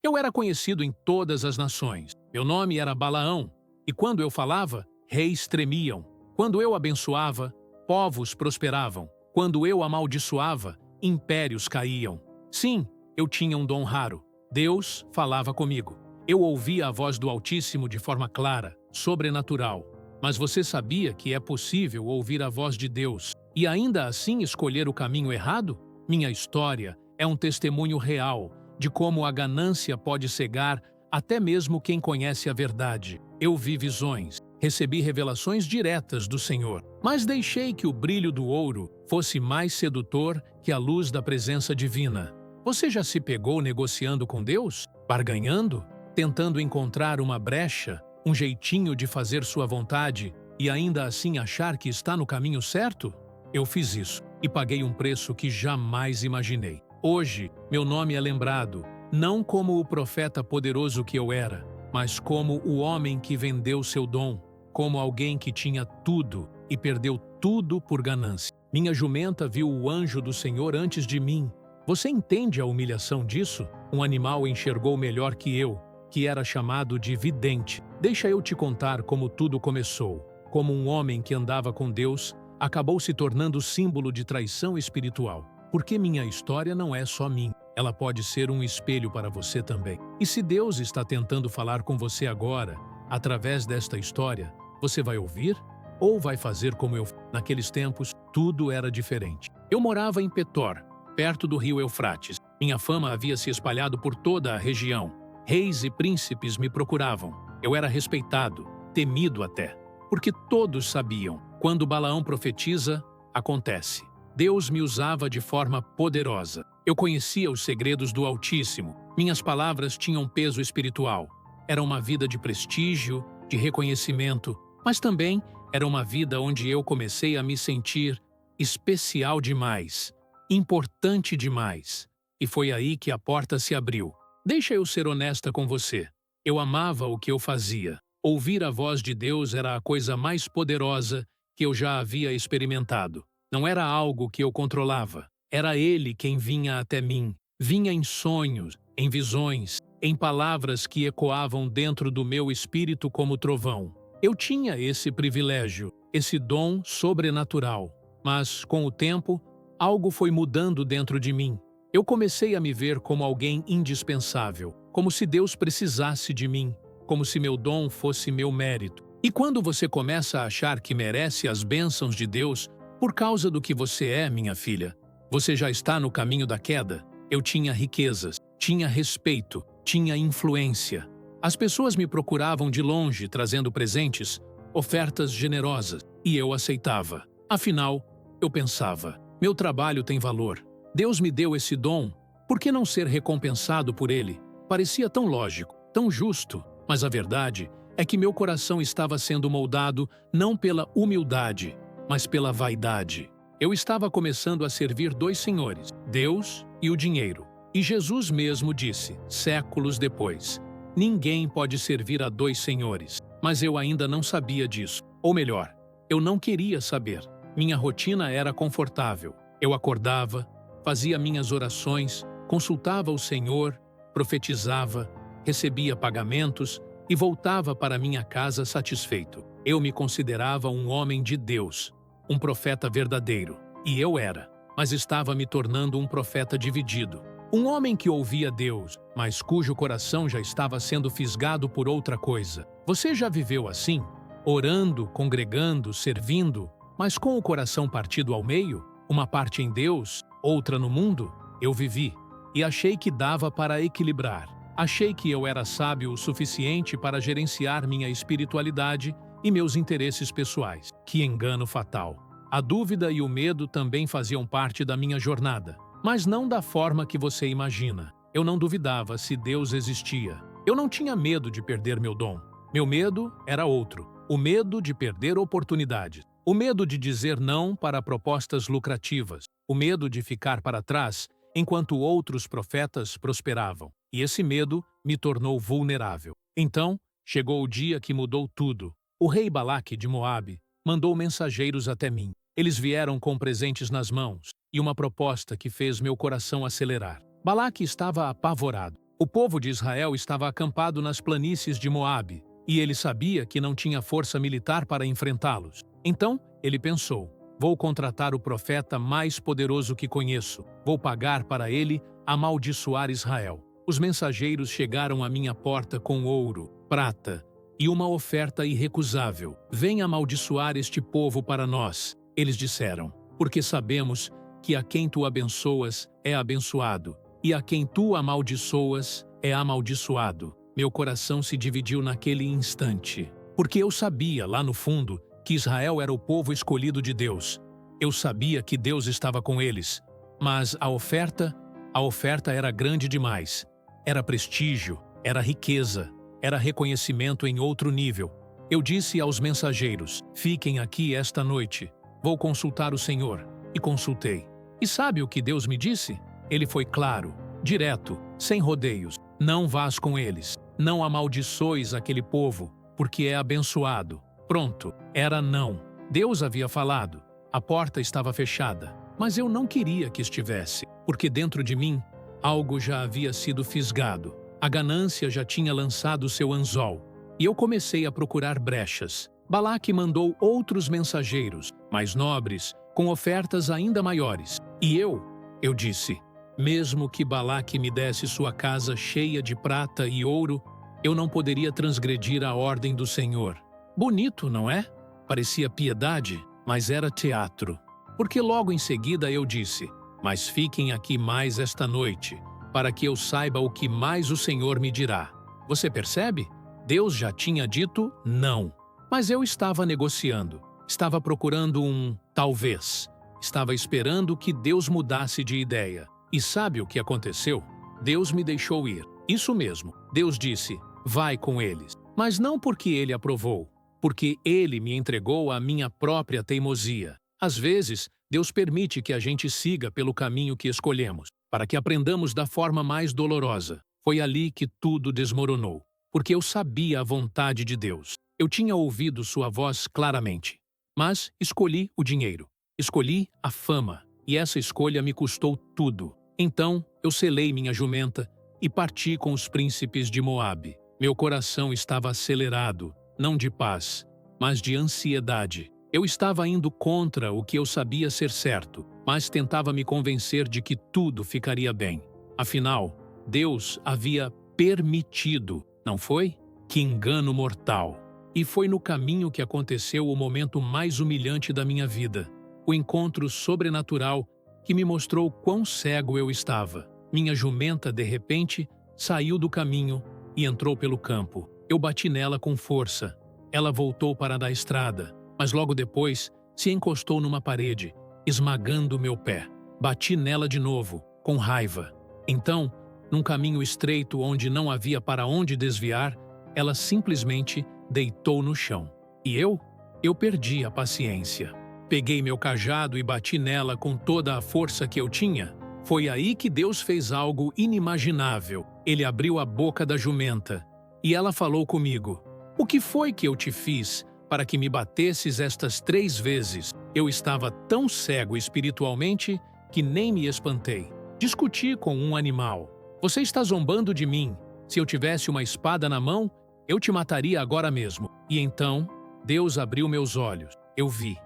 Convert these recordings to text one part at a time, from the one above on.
Eu era conhecido em todas as nações. Meu nome era Balaão, e quando eu falava, reis tremiam. Quando eu abençoava, povos prosperavam. Quando eu amaldiçoava, impérios caíam. Sim, eu tinha um dom raro. Deus falava comigo. Eu ouvia a voz do Altíssimo de forma clara, sobrenatural. Mas você sabia que é possível ouvir a voz de Deus e ainda assim escolher o caminho errado? Minha história é um testemunho real de como a ganância pode cegar até mesmo quem conhece a verdade. Eu vi visões, recebi revelações diretas do Senhor, mas deixei que o brilho do ouro fosse mais sedutor que a luz da presença divina. Você já se pegou negociando com Deus? Barganhando? Tentando encontrar uma brecha, um jeitinho de fazer sua vontade e ainda assim achar que está no caminho certo? Eu fiz isso e paguei um preço que jamais imaginei. Hoje, meu nome é lembrado, não como o profeta poderoso que eu era, mas como o homem que vendeu seu dom, como alguém que tinha tudo e perdeu tudo por ganância. Minha jumenta viu o anjo do Senhor antes de mim. Você entende a humilhação disso? Um animal enxergou melhor que eu, que era chamado de vidente. Deixa eu te contar como tudo começou. Como um homem que andava com Deus, acabou se tornando símbolo de traição espiritual. Porque minha história não é só minha. Ela pode ser um espelho para você também. E se Deus está tentando falar com você agora, através desta história, você vai ouvir? Ou vai fazer como eu? Naqueles tempos, tudo era diferente. Eu morava em Petor, perto do rio Eufrates. Minha fama havia se espalhado por toda a região. Reis e príncipes me procuravam. Eu era respeitado, temido até. Porque todos sabiam, quando Balaão profetiza, acontece. Deus me usava de forma poderosa. Eu conhecia os segredos do Altíssimo. Minhas palavras tinham peso espiritual. Era uma vida de prestígio, de reconhecimento, mas também era uma vida onde eu comecei a me sentir especial demais, importante demais. E foi aí que a porta se abriu. Deixa eu ser honesta com você. Eu amava o que eu fazia. Ouvir a voz de Deus era a coisa mais poderosa que eu já havia experimentado. Não era algo que eu controlava. Era Ele quem vinha até mim. Vinha em sonhos, em visões, em palavras que ecoavam dentro do meu espírito como trovão. Eu tinha esse privilégio, esse dom sobrenatural. Mas, com o tempo, algo foi mudando dentro de mim. Eu comecei a me ver como alguém indispensável, como se Deus precisasse de mim, como se meu dom fosse meu mérito. E quando você começa a achar que merece as bênçãos de Deus por causa do que você é, minha filha, você já está no caminho da queda. Eu tinha riquezas, tinha respeito, tinha influência. As pessoas me procuravam de longe, trazendo presentes, ofertas generosas, e eu aceitava. Afinal, eu pensava, meu trabalho tem valor. Deus me deu esse dom, por que não ser recompensado por ele? Parecia tão lógico, tão justo, mas a verdade é que meu coração estava sendo moldado não pela humildade, mas pela vaidade. Eu estava começando a servir dois senhores, Deus e o dinheiro. E Jesus mesmo disse, séculos depois, ninguém pode servir a dois senhores. Mas eu ainda não sabia disso. Ou melhor, eu não queria saber. Minha rotina era confortável. Eu acordava, fazia minhas orações, consultava o Senhor, profetizava, recebia pagamentos e voltava para minha casa satisfeito. Eu me considerava um homem de Deus, um profeta verdadeiro. E eu era, mas estava me tornando um profeta dividido. Um homem que ouvia Deus, mas cujo coração já estava sendo fisgado por outra coisa. Você já viveu assim? Orando, congregando, servindo, mas com o coração partido ao meio? Uma parte em Deus, outra no mundo? Eu vivi, e achei que dava para equilibrar. Achei que eu era sábio o suficiente para gerenciar minha espiritualidade e meus interesses pessoais. Que engano fatal! A dúvida e o medo também faziam parte da minha jornada, mas não da forma que você imagina. Eu não duvidava se Deus existia. Eu não tinha medo de perder meu dom. Meu medo era outro, o medo de perder oportunidades, o medo de dizer não para propostas lucrativas, o medo de ficar para trás enquanto outros profetas prosperavam. E esse medo me tornou vulnerável. Então, chegou o dia que mudou tudo. O rei Balaque de Moabe mandou mensageiros até mim. Eles vieram com presentes nas mãos e uma proposta que fez meu coração acelerar. Balaque estava apavorado. O povo de Israel estava acampado nas planícies de Moabe, e ele sabia que não tinha força militar para enfrentá-los. Então, ele pensou: vou contratar o profeta mais poderoso que conheço. Vou pagar para ele amaldiçoar Israel. Os mensageiros chegaram à minha porta com ouro, prata e uma oferta irrecusável. Venha amaldiçoar este povo para nós, eles disseram, porque sabemos que a quem tu abençoas é abençoado, e a quem tu amaldiçoas é amaldiçoado. Meu coração se dividiu naquele instante, porque eu sabia, lá no fundo, que Israel era o povo escolhido de Deus. Eu sabia que Deus estava com eles, mas a oferta era grande demais. Era prestígio, era riqueza, era reconhecimento em outro nível. Eu disse aos mensageiros: fiquem aqui esta noite. Vou consultar o Senhor. E consultei. E sabe o que Deus me disse? Ele foi claro, direto, sem rodeios. Não vás com eles. Não amaldiçoes aquele povo, porque é abençoado. Pronto, era não. Deus havia falado. A porta estava fechada, mas eu não queria que estivesse, porque dentro de mim algo já havia sido fisgado. A ganância já tinha lançado seu anzol, e eu comecei a procurar brechas. Balaque mandou outros mensageiros, mais nobres, com ofertas ainda maiores. E eu disse: mesmo que Balaque me desse sua casa cheia de prata e ouro, eu não poderia transgredir a ordem do Senhor. Bonito, não é? Parecia piedade, mas era teatro. Porque logo em seguida eu disse: mas fiquem aqui mais esta noite, para que eu saiba o que mais o Senhor me dirá. Você percebe? Deus já tinha dito não. Mas eu estava negociando. Estava procurando um talvez. Estava esperando que Deus mudasse de ideia. E sabe o que aconteceu? Deus me deixou ir. Isso mesmo. Deus disse: vai com eles. Mas não porque ele aprovou, porque ele me entregou a minha própria teimosia. Às vezes, Deus permite que a gente siga pelo caminho que escolhemos, para que aprendamos da forma mais dolorosa. Foi ali que tudo desmoronou, porque eu sabia a vontade de Deus. Eu tinha ouvido sua voz claramente. Mas escolhi o dinheiro, escolhi a fama, e essa escolha me custou tudo. Então, eu selei minha jumenta e parti com os príncipes de Moabe. Meu coração estava acelerado, não de paz, mas de ansiedade. Eu estava indo contra o que eu sabia ser certo, mas tentava me convencer de que tudo ficaria bem. Afinal, Deus havia permitido, não foi? Que engano mortal! E foi no caminho que aconteceu o momento mais humilhante da minha vida, o encontro sobrenatural que me mostrou quão cego eu estava. Minha jumenta, de repente, saiu do caminho e entrou pelo campo. Eu bati nela com força. Ela voltou para a estrada, mas logo depois se encostou numa parede, esmagando meu pé. Bati nela de novo, com raiva. Então, num caminho estreito onde não havia para onde desviar, ela simplesmente deitou no chão. E eu perdi a paciência. Peguei meu cajado e bati nela com toda a força que eu tinha. Foi aí que Deus fez algo inimaginável. Ele abriu a boca da jumenta e ela falou comigo: o que foi que eu te fiz para que me batesses estas 3 vezes? Eu estava tão cego espiritualmente que nem me espantei. Discuti com um animal. Você está zombando de mim. Se eu tivesse uma espada na mão, eu te mataria agora mesmo. E então, Deus abriu meus olhos. Eu vi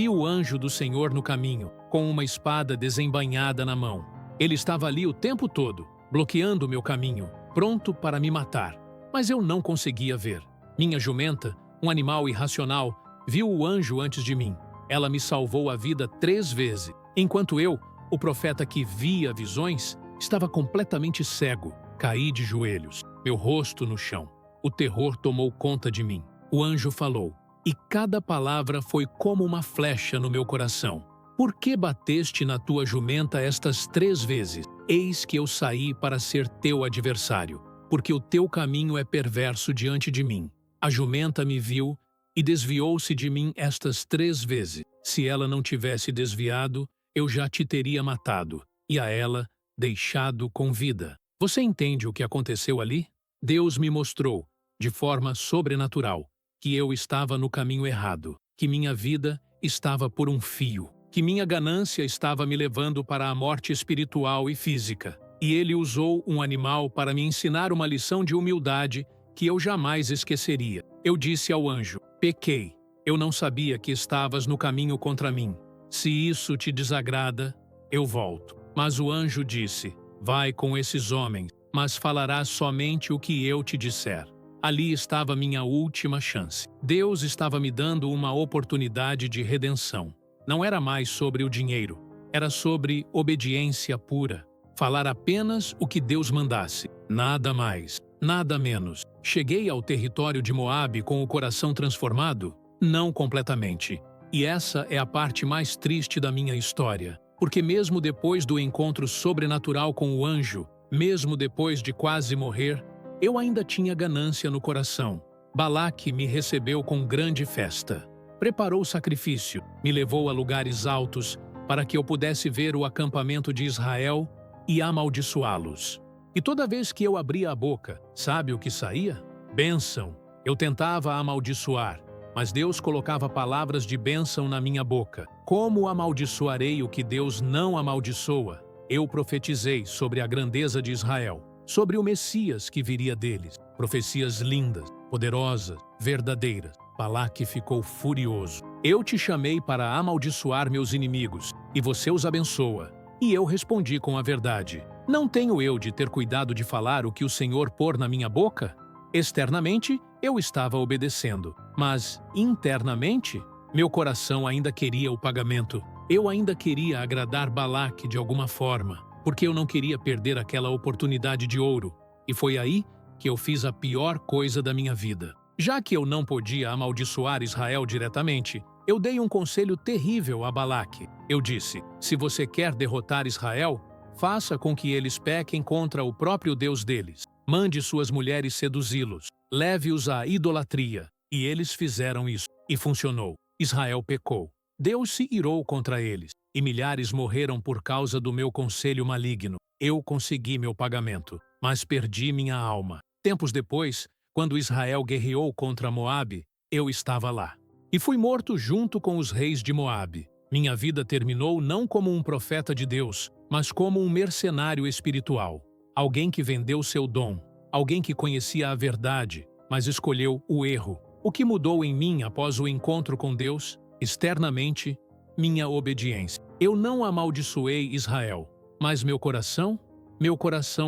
o anjo do Senhor no caminho, com uma espada desembainhada na mão. Ele estava ali o tempo todo, bloqueando meu caminho, pronto para me matar. Mas eu não conseguia ver. Minha jumenta, um animal irracional, viu o anjo antes de mim. Ela me salvou a vida 3 vezes, enquanto eu, o profeta que via visões, estava completamente cego. Caí de joelhos, meu rosto no chão. O terror tomou conta de mim. O anjo falou, e cada palavra foi como uma flecha no meu coração. Por que bateste na tua jumenta estas 3 vezes? Eis que eu saí para ser teu adversário, porque o teu caminho é perverso diante de mim. A jumenta me viu e desviou-se de mim estas 3 vezes. Se ela não tivesse desviado, eu já te teria matado, e a ela deixado com vida. Você entende o que aconteceu ali? Deus me mostrou, de forma sobrenatural, que eu estava no caminho errado, que minha vida estava por um fio, que minha ganância estava me levando para a morte espiritual e física. E ele usou um animal para me ensinar uma lição de humildade que eu jamais esqueceria. Eu disse ao anjo: pequei. Eu não sabia que estavas no caminho contra mim. Se isso te desagrada, eu volto. Mas o anjo disse: vai com esses homens, mas falarás somente o que eu te disser. Ali estava minha última chance. Deus estava me dando uma oportunidade de redenção. Não era mais sobre o dinheiro, era sobre obediência pura. Falar apenas o que Deus mandasse, nada mais, nada menos. Cheguei ao território de Moabe com o coração transformado? Não completamente. E essa é a parte mais triste da minha história, porque mesmo depois do encontro sobrenatural com o anjo, mesmo depois de quase morrer, eu ainda tinha ganância no coração. Balaque me recebeu com grande festa. Preparou sacrifício, me levou a lugares altos para que eu pudesse ver o acampamento de Israel e amaldiçoá-los. E toda vez que eu abria a boca, sabe o que saía? Bênção. Eu tentava amaldiçoar, mas Deus colocava palavras de bênção na minha boca. Como amaldiçoarei o que Deus não amaldiçoa? Eu profetizei sobre a grandeza de Israel, sobre o Messias que viria deles. Profecias lindas, poderosas, verdadeiras. Balaque ficou furioso. Eu te chamei para amaldiçoar meus inimigos, e você os abençoa. E eu respondi com a verdade: não tenho eu de ter cuidado de falar o que o Senhor pôr na minha boca? Externamente, eu estava obedecendo, mas internamente, meu coração ainda queria o pagamento. Eu ainda queria agradar Balaque de alguma forma, porque eu não queria perder aquela oportunidade de ouro. E foi aí que eu fiz a pior coisa da minha vida. Já que eu não podia amaldiçoar Israel diretamente, eu dei um conselho terrível a Balaque. Eu disse: se você quer derrotar Israel, faça com que eles pequem contra o próprio Deus deles. Mande suas mulheres seduzi-los. Leve-os à idolatria. E eles fizeram isso. E funcionou. Israel pecou. Deus se irou contra eles. E milhares morreram por causa do meu conselho maligno. Eu consegui meu pagamento, mas perdi minha alma. Tempos depois, quando Israel guerreou contra Moabe, eu estava lá. E fui morto junto com os reis de Moabe. Minha vida terminou não como um profeta de Deus, mas como um mercenário espiritual. Alguém que vendeu seu dom. Alguém que conhecia a verdade, mas escolheu o erro. O que mudou em mim após o encontro com Deus? Externamente, minha obediência. Eu não amaldiçoei Israel, mas meu coração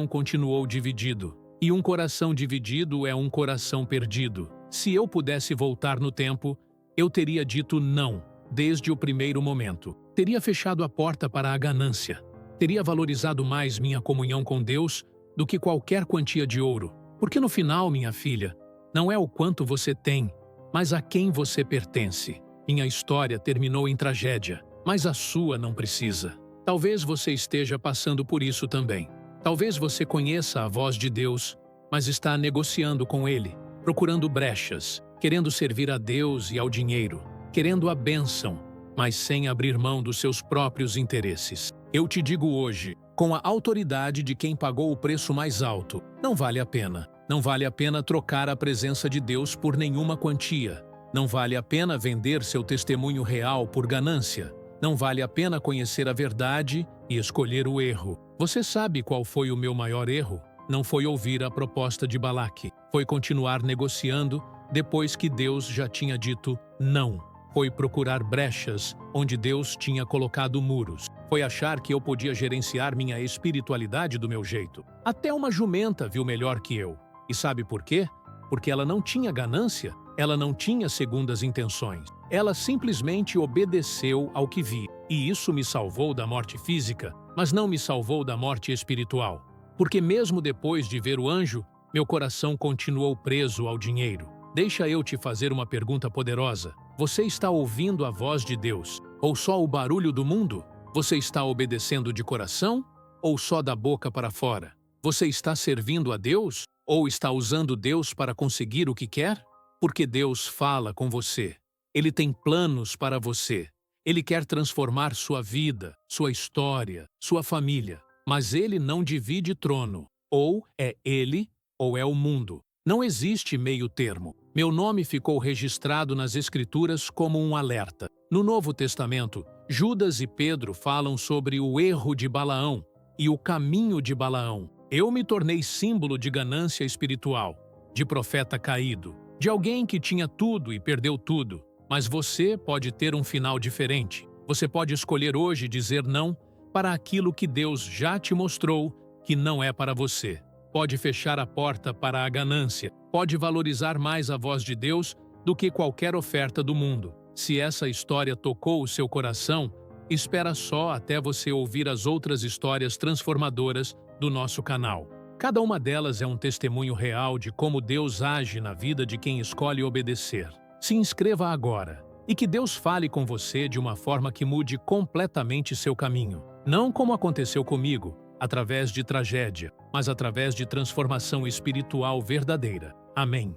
continuou dividido. E um coração dividido é um coração perdido. Se eu pudesse voltar no tempo, eu teria dito não, desde o primeiro momento. Teria fechado a porta para a ganância. Teria valorizado mais minha comunhão com Deus do que qualquer quantia de ouro. Porque no final, minha filha, não é o quanto você tem, mas a quem você pertence. Minha história terminou em tragédia, mas a sua não precisa. Talvez você esteja passando por isso também. Talvez você conheça a voz de Deus, mas está negociando com Ele, procurando brechas, querendo servir a Deus e ao dinheiro, querendo a bênção, mas sem abrir mão dos seus próprios interesses. Eu te digo hoje, com a autoridade de quem pagou o preço mais alto, não vale a pena. Não vale a pena trocar a presença de Deus por nenhuma quantia. Não vale a pena vender seu testemunho real por ganância. Não vale a pena conhecer a verdade e escolher o erro. Você sabe qual foi o meu maior erro? Não foi ouvir a proposta de Balaque. Foi continuar negociando depois que Deus já tinha dito não. Foi procurar brechas onde Deus tinha colocado muros. Foi achar que eu podia gerenciar minha espiritualidade do meu jeito. Até uma jumenta viu melhor que eu. E sabe por quê? Porque ela não tinha ganância, ela não tinha segundas intenções. Ela simplesmente obedeceu ao que vi. E isso me salvou da morte física, mas não me salvou da morte espiritual. Porque mesmo depois de ver o anjo, meu coração continuou preso ao dinheiro. Deixa eu te fazer uma pergunta poderosa. Você está ouvindo a voz de Deus, ou só o barulho do mundo? Você está obedecendo de coração, ou só da boca para fora? Você está servindo a Deus, ou está usando Deus para conseguir o que quer? Porque Deus fala com você. Ele tem planos para você. Ele quer transformar sua vida, sua história, sua família. Mas Ele não divide trono. Ou é Ele, ou é o mundo. Não existe meio termo. Meu nome ficou registrado nas Escrituras como um alerta. No Novo Testamento, Judas e Pedro falam sobre o erro de Balaão e o caminho de Balaão. Eu me tornei símbolo de ganância espiritual, de profeta caído, de alguém que tinha tudo e perdeu tudo. Mas você pode ter um final diferente. Você pode escolher hoje dizer não para aquilo que Deus já te mostrou que não é para você. Pode fechar a porta para a ganância. Pode valorizar mais a voz de Deus do que qualquer oferta do mundo. Se essa história tocou o seu coração, espera só até você ouvir as outras histórias transformadoras do nosso canal. Cada uma delas é um testemunho real de como Deus age na vida de quem escolhe obedecer. Se inscreva agora e que Deus fale com você de uma forma que mude completamente seu caminho. Não como aconteceu comigo, através de tragédia, mas através de transformação espiritual verdadeira. Amém.